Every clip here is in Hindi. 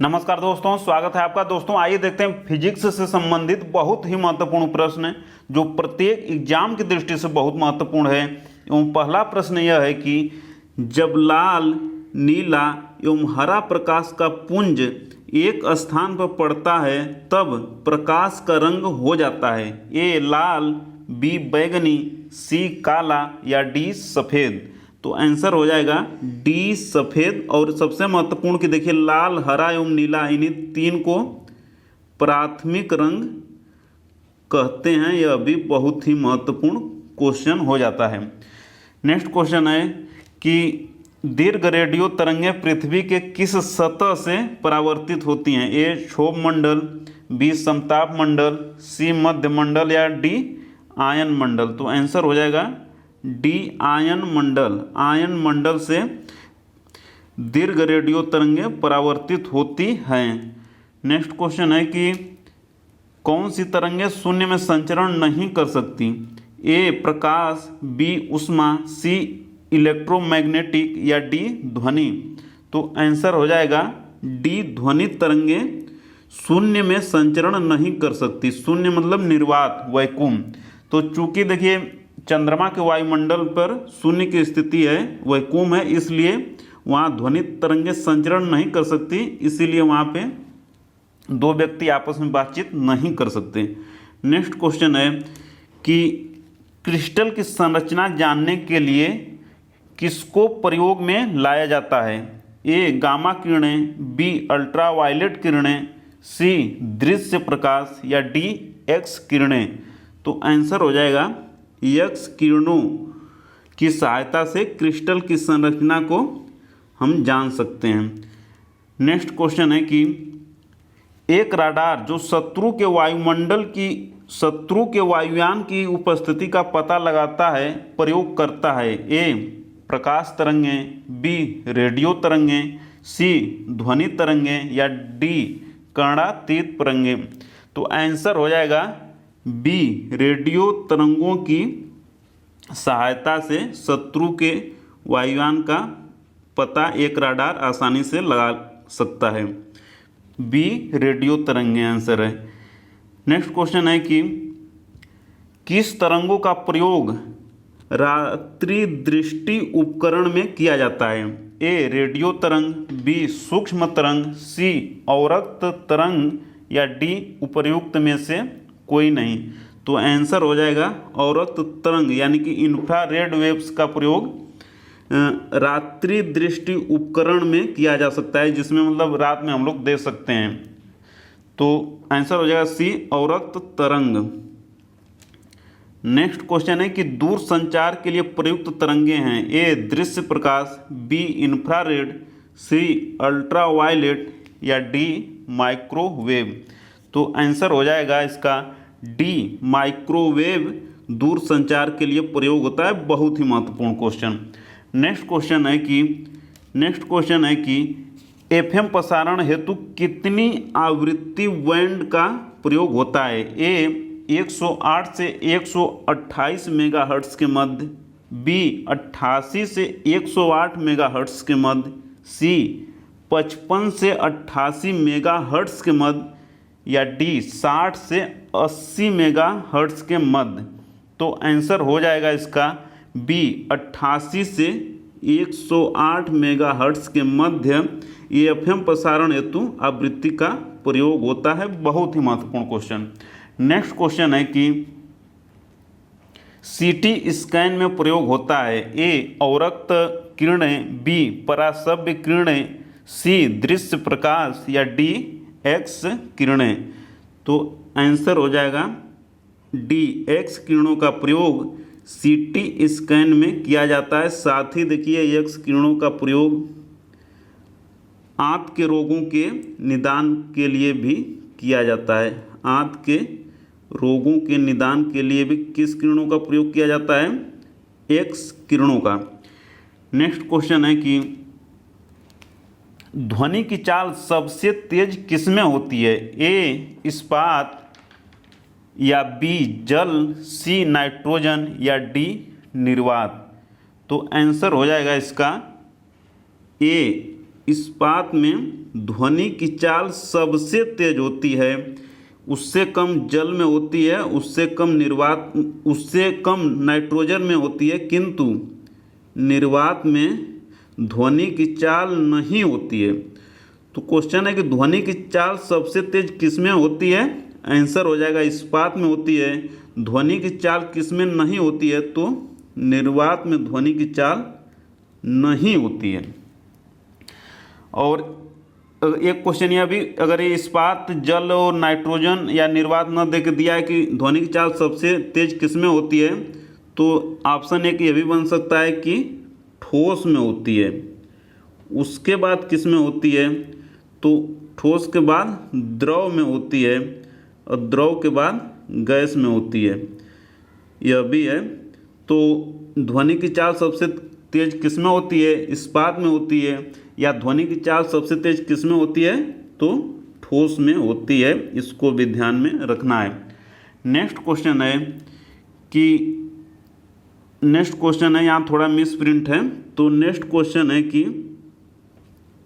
नमस्कार दोस्तों, स्वागत है आपका। दोस्तों आइए देखते हैं फिजिक्स से संबंधित बहुत ही महत्वपूर्ण प्रश्न जो प्रत्येक एग्जाम की दृष्टि से बहुत महत्वपूर्ण है। एवं पहला प्रश्न यह है कि जब लाल, नीला एवं हरा प्रकाश का पुंज एक स्थान पर पड़ता है तब प्रकाश का रंग हो जाता है। ए लाल, बी बैगनी, सी काला या डी सफ़ेद। तो आंसर हो जाएगा डी सफ़ेद। और सबसे महत्वपूर्ण कि देखिए लाल, हरा एवं नीला इन्हीं तीन को प्राथमिक रंग कहते हैं। यह भी बहुत ही महत्वपूर्ण क्वेश्चन हो जाता है। नेक्स्ट क्वेश्चन है कि दीर्घ रेडियो तरंगें पृथ्वी के किस सतह से परावर्तित होती हैं। ए क्षोभ मंडल, बी समताप मंडल, सी मध्य मंडल या डी आयन मंडल। तो आंसर हो जाएगा डी आयन मंडल। आयन मंडल से दीर्घ रेडियो तरंगें परावर्तित होती हैं। नेक्स्ट क्वेश्चन है कि कौन सी तरंगें शून्य में संचरण नहीं कर सकती। ए प्रकाश, बी ऊष्मा, सी इलेक्ट्रोमैग्नेटिक या डी ध्वनि। तो आंसर हो जाएगा डी ध्वनि तरंगें शून्य में संचरण नहीं कर सकती। शून्य मतलब निर्वात, वैक्यूम। तो चूंकि देखिए चंद्रमा के वायुमंडल पर शून्य की स्थिति है, वैक्यूम है, इसलिए वहाँ ध्वनि तरंगें संचरण नहीं कर सकती। इसीलिए वहाँ पे दो व्यक्ति आपस में बातचीत नहीं कर सकते। नेक्स्ट क्वेश्चन है कि क्रिस्टल की संरचना जानने के लिए किसको प्रयोग में लाया जाता है। ए गामा किरणें, बी अल्ट्रावायलेट किरणें, सी दृश्य प्रकाश या डी एक्स किरणें। तो आंसर हो जाएगा एक्स किरणों की सहायता से क्रिस्टल की संरचना को हम जान सकते हैं। नेक्स्ट क्वेश्चन है कि एक राडार जो शत्रु के वायुयान की उपस्थिति का पता लगाता है प्रयोग करता है। ए प्रकाश तरंगें, बी रेडियो तरंगें, सी ध्वनि तरंगें या डी कर्णातीत तरंगें। तो आंसर हो जाएगा बी रेडियो तरंगों की सहायता से शत्रु के वायुयान का पता एक राडार आसानी से लगा सकता है। बी रेडियो तरंगें आंसर है। नेक्स्ट क्वेश्चन है कि किस तरंगों का प्रयोग रात्रि दृष्टि उपकरण में किया जाता है। ए रेडियो तरंग, बी सूक्ष्म तरंग, सी अवरक्त तरंग या डी उपर्युक्त में से कोई नहीं। तो आंसर हो जाएगा अवरक्त तरंग यानी कि इंफ्रारेड वेव्स का प्रयोग रात्रि दृष्टि उपकरण में किया जा सकता है, जिसमें मतलब रात में हम लोग देख सकते हैं। तो आंसर हो जाएगा सी अवरक्त तरंग। नेक्स्ट क्वेश्चन है कि दूर संचार के लिए प्रयुक्त तरंगे हैं। ए दृश्य प्रकाश, बी इंफ्रारेड, सी अल्ट्रावायलेट या डी माइक्रोवेव। तो आंसर हो जाएगा इसका डी माइक्रोवेव दूर संचार के लिए प्रयोग होता है। बहुत ही महत्वपूर्ण क्वेश्चन। नेक्स्ट क्वेश्चन है कि एफएम प्रसारण हेतु कितनी आवृत्ति बैंड का प्रयोग होता है। ए 108 से 128 मेगाहर्ट्ज़ के मध्य, बी 88 से 108 मेगाहर्ट्ज़ के मध्य, सी 55 से 88 मेगाहर्ट्ज़ के मध्य या डी 60 से 80 मेगाहर्ट्ज़ के मध्य। तो आंसर हो जाएगा इसका बी 88 से 108 मेगाहर्ट्ज़ के मध्य ये एफएम प्रसारण हेतु आवृत्ति का प्रयोग होता है। बहुत ही महत्वपूर्ण क्वेश्चन। नेक्स्ट क्वेश्चन है कि सीटी स्कैन में प्रयोग होता है। ए अवरक्त किरणें, बी पराश्रव्य किरणें, सी दृश्य प्रकाश या डी एक्स किरणें। तो आंसर हो जाएगा डी एक्स किरणों का प्रयोग सीटी स्कैन में किया जाता है। साथ ही देखिए एक्स किरणों का प्रयोग आंत के रोगों के निदान के लिए भी किया जाता है। आंत के रोगों के निदान के लिए भी किस किरणों का प्रयोग किया जाता है, एक्स किरणों का। नेक्स्ट क्वेश्चन है कि ध्वनि की चाल सबसे तेज किसमें होती है। ए इस्पात या बी जल, सी नाइट्रोजन या डी निर्वात। तो आंसर हो जाएगा इसका ए इस्पात में ध्वनि की चाल सबसे तेज होती है, उससे कम जल में होती है, उससे कम नाइट्रोजन में होती है, किंतु निर्वात में ध्वनि की चाल नहीं होती है। तो क्वेश्चन है कि ध्वनि की चाल सबसे तेज किस में होती है? आंसर हो जाएगा इस्पात में होती है। ध्वनि की चाल किस में नहीं होती है? तो निर्वात में ध्वनि की चाल नहीं होती है। और एक क्वेश्चन यह भी, अगर ये इस्पात, जल और नाइट्रोजन या निर्वात न दे के दिया है कि ध्वनि की चाल सबसे तेज किस में होती है, तो ऑप्शन एक ये भी बन सकता है कि ठोस में होती है। उसके बाद किस में होती है? तो ठोस के बाद द्रव में होती है, और द्रव के बाद गैस में होती है, यह भी है। तो ध्वनि की चाल सबसे तेज किस में होती है? इस्पात में होती है। या ध्वनि की चाल सबसे तेज किस में होती है? तो ठोस में होती है। इसको भी ध्यान में रखना है। नेक्स्ट क्वेश्चन है, यहाँ थोड़ा मिस प्रिंट है। तो नेक्स्ट क्वेश्चन है कि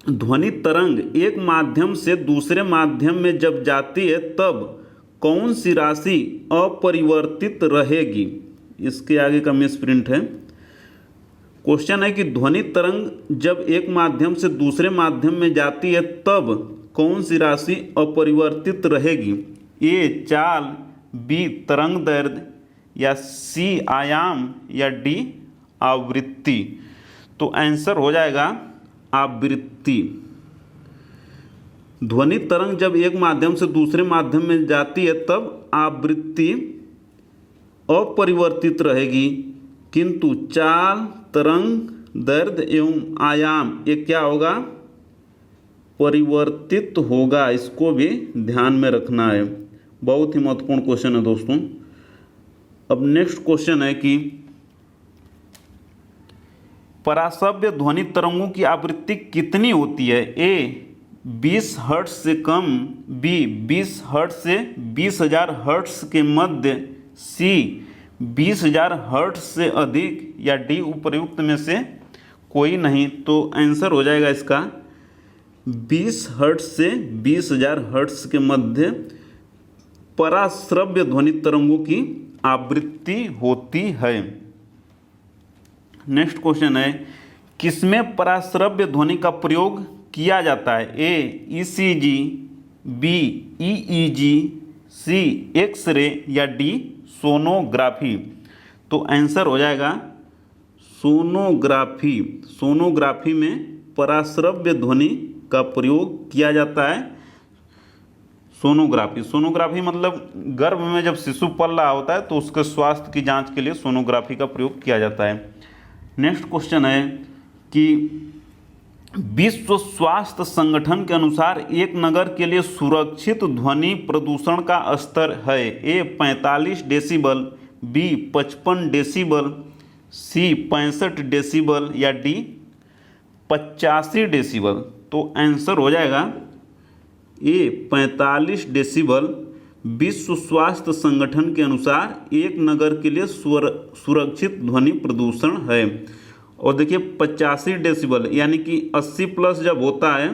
ध्वनि तरंग एक माध्यम से दूसरे माध्यम में जब जाती है तब कौन सी राशि अपरिवर्तित रहेगी? इसके आगे का मिस प्रिंट है। क्वेश्चन है कि ध्वनि तरंग जब एक माध्यम से दूसरे माध्यम में जाती है तब कौन सी राशि अपरिवर्तित रहेगी? ए चाल, बी तरंग दैर्ध्य, या सी आयाम, या डी आवृत्ति। तो आंसर हो जाएगा आवृत्ति। ध्वनि तरंग जब एक माध्यम से दूसरे माध्यम में जाती है तब आवृत्ति अपरिवर्तित रहेगी, किंतु चाल, तरंग दैर्ध्य एवं आयाम ये क्या होगा? परिवर्तित होगा। इसको भी ध्यान में रखना है। बहुत ही महत्वपूर्ण क्वेश्चन है दोस्तों। अब नेक्स्ट क्वेश्चन है कि पराश्रव्य ध्वनि तरंगों की आवृत्ति कितनी होती है? ए 20 हर्ट्ज से कम, बी 20 हर्ट्ज से 20,000 हर्ट्ज के मध्य, सी 20,000 हर्ट्ज से अधिक, या डी उपर्युक्त में से कोई नहीं। तो आंसर हो जाएगा इसका 20 हर्ट्ज से 20,000 हर्ट्ज के मध्य पराश्रव्य ध्वनि तरंगों की आवृत्ति होती है। नेक्स्ट क्वेश्चन है, किसमें पराश्रव्य ध्वनि का प्रयोग किया जाता है? ए ईसीजी, बी ईईजी, सी एक्सरे, या डी सोनोग्राफी। तो आंसर हो जाएगा सोनोग्राफी। सोनोग्राफी में पराश्रव्य ध्वनि का प्रयोग किया जाता है। सोनोग्राफी मतलब गर्भ में जब शिशु पल रहा होता है तो उसके स्वास्थ्य की जांच के लिए सोनोग्राफी का प्रयोग किया जाता है। नेक्स्ट क्वेश्चन है कि विश्व स्वास्थ्य संगठन के अनुसार एक नगर के लिए सुरक्षित ध्वनि प्रदूषण का स्तर है। ए 45 डेसिबल, बी 55 डेसिबल, सी 65 डेसिबल, या डी 85 डेसिबल। तो आंसर हो जाएगा ए 45 डेसिबल। विश्व स्वास्थ्य संगठन के अनुसार एक नगर के लिए सुरक्षित ध्वनि प्रदूषण है। और देखिए 85 डेसिबल यानी कि 80 प्लस जब होता है,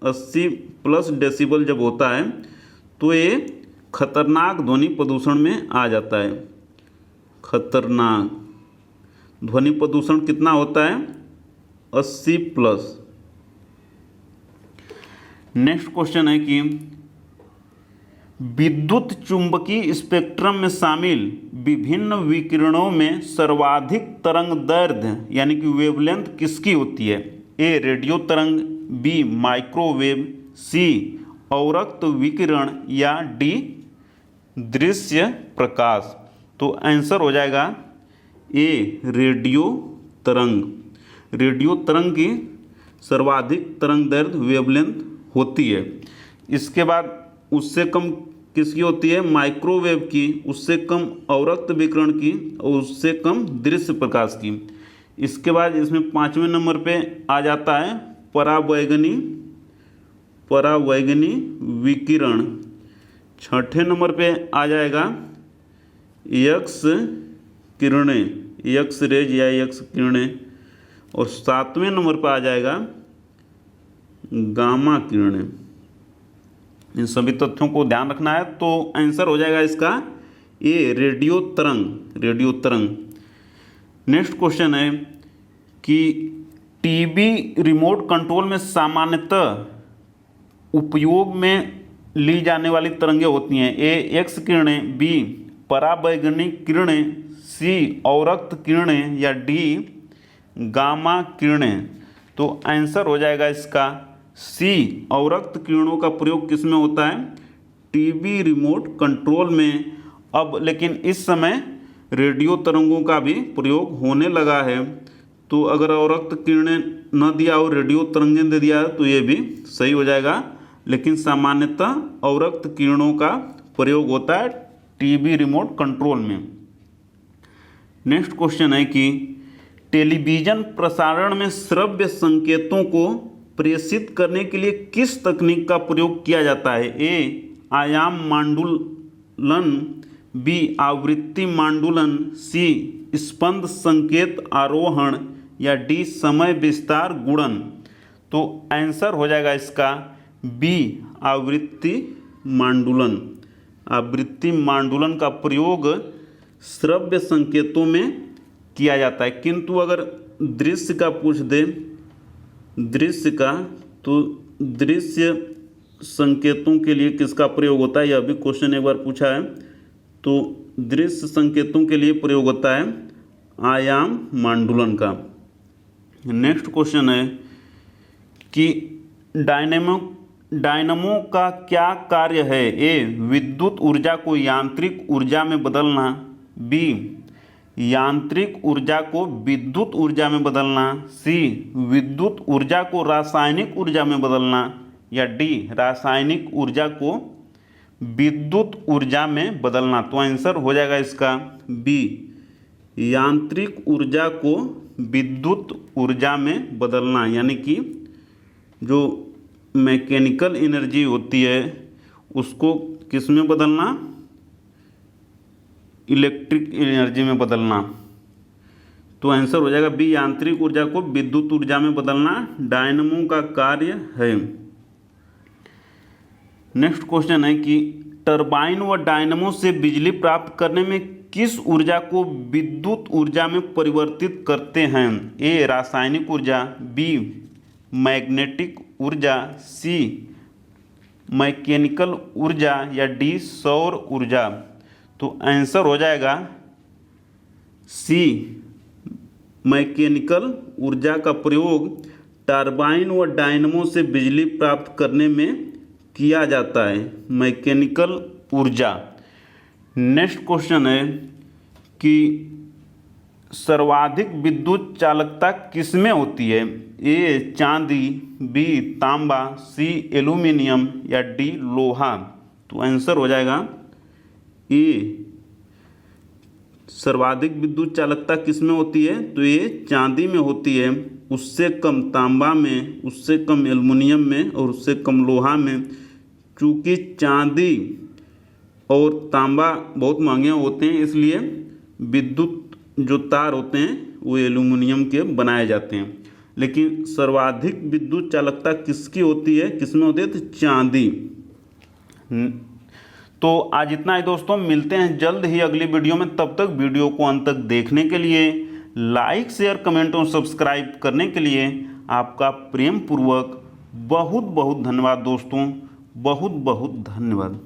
80 प्लस डेसिबल जब होता है तो ये खतरनाक ध्वनि प्रदूषण में आ जाता है। खतरनाक ध्वनि प्रदूषण कितना होता है? 80 प्लस। नेक्स्ट क्वेश्चन है कि विद्युत चुंबकीय स्पेक्ट्रम में शामिल विभिन्न विकिरणों में सर्वाधिक तरंग दैर्ध्य यानी कि वेवलेंथ किसकी होती है? ए रेडियो तरंग, बी माइक्रोवेव, सी अवरक्त विकिरण, या डी दृश्य प्रकाश। तो आंसर हो जाएगा ए रेडियो तरंग। रेडियो तरंग की सर्वाधिक तरंग दैर्ध्य वेवलेंथ होती है। इसके बाद उससे कम किसकी होती है? माइक्रोवेव की, उससे कम अवरक्त विकिरण की, और उससे कम दृश्य प्रकाश की। इसके बाद इसमें 5वें नंबर पे आ जाता है परावैगनी विकिरण। 6ठे नंबर पे आ जाएगा एक्स किरणें, एक्स रेज या एक्स किरणें। और 7वें नंबर पर आ जाएगा गामा किरणें। इन सभी तथ्यों को ध्यान रखना है। तो आंसर हो जाएगा इसका ए, रेडियो तरंग, रेडियो तरंग। नेक्स्ट क्वेश्चन है कि टीवी रिमोट कंट्रोल में सामान्यतः उपयोग में ली जाने वाली तरंगें होती हैं। ए, एक्स किरणें, बी, पराबैंगनी किरणें, सी, अवरक्त किरणें, या डी, गामा किरणें। तो आंसर हो जाएगा इसका सी, अवरक्त किरणों का प्रयोग किस में होता है? टीवी रिमोट कंट्रोल में। अब लेकिन इस समय रेडियो तरंगों का भी प्रयोग होने लगा है। तो अगर अवरक्त किरणें न दिया और रेडियो तरंगें दे दिया तो ये भी सही हो जाएगा, लेकिन सामान्यतः अवरक्त किरणों का प्रयोग होता है टीवी रिमोट कंट्रोल में। नेक्स्ट क्वेश्चन है कि टेलीविज़न प्रसारण में श्रव्य संकेतों को प्रेषित करने के लिए किस तकनीक का प्रयोग किया जाता है? ए, आयाम मांडुलन, बी, आवृत्ति मांडुलन, सी, स्पंद संकेत आरोहण, या डी, समय विस्तार गुणन। तो आंसर हो जाएगा इसका बी, आवृत्ति मांडुलन। आवृत्ति मांडुलन का प्रयोग श्रव्य संकेतों में किया जाता है। किंतु अगर दृश्य का पूछ दे, दृश्य का, तो दृश्य संकेतों के लिए किसका प्रयोग होता है? यह भी क्वेश्चन एक बार पूछा है। तो दृश्य संकेतों के लिए प्रयोग होता है आयाम मांडुलन का। नेक्स्ट क्वेश्चन है कि डायनमो का क्या कार्य है? ए, विद्युत ऊर्जा को यांत्रिक ऊर्जा में बदलना, बी, यांत्रिक ऊर्जा को विद्युत ऊर्जा में बदलना, सी, विद्युत ऊर्जा को रासायनिक ऊर्जा में बदलना, या डी, रासायनिक ऊर्जा को विद्युत ऊर्जा में बदलना। तो आंसर हो जाएगा इसका बी, यांत्रिक ऊर्जा को विद्युत ऊर्जा में बदलना। यानी कि जो मैकेनिकल एनर्जी होती है उसको किस में बदलना? इलेक्ट्रिक एनर्जी में बदलना। तो आंसर हो जाएगा बी, यांत्रिक ऊर्जा को विद्युत ऊर्जा में बदलना डायनमो का कार्य है। नेक्स्ट क्वेश्चन है कि टरबाइन व डायनमो से बिजली प्राप्त करने में किस ऊर्जा को विद्युत ऊर्जा में परिवर्तित करते हैं? ए, रासायनिक ऊर्जा, बी, मैग्नेटिक ऊर्जा, सी, मैकेनिकल ऊर्जा, या डी, सौर ऊर्जा। तो आंसर हो जाएगा सी, मैकेनिकल ऊर्जा का प्रयोग टरबाइन व डायनमो से बिजली प्राप्त करने में किया जाता है, मैकेनिकल ऊर्जा। नेक्स्ट क्वेश्चन है कि सर्वाधिक विद्युत चालकता किसमें होती है? ए, चांदी, बी, तांबा, सी, एल्यूमिनियम, या डी, लोहा। तो आंसर हो जाएगा ए, सर्वाधिक विद्युत चालकता किसमें होती है? तो ये चांदी में होती है, उससे कम तांबा में, उससे कम एल्युमिनियम में, और उससे कम लोहा में। चूँकि चांदी और तांबा बहुत महंगे होते हैं, इसलिए विद्युत जो तार होते हैं वो एल्युमिनियम के बनाए जाते हैं। लेकिन सर्वाधिक विद्युत चालकता किसकी होती है, किसमें होती है? तो चांदी। तो आज इतना ही दोस्तों, मिलते हैं जल्द ही अगली वीडियो में। तब तक वीडियो को अंत तक देखने के लिए, लाइक, शेयर, कमेंट और सब्सक्राइब करने के लिए आपका प्रेम पूर्वक बहुत बहुत धन्यवाद दोस्तों, बहुत बहुत धन्यवाद।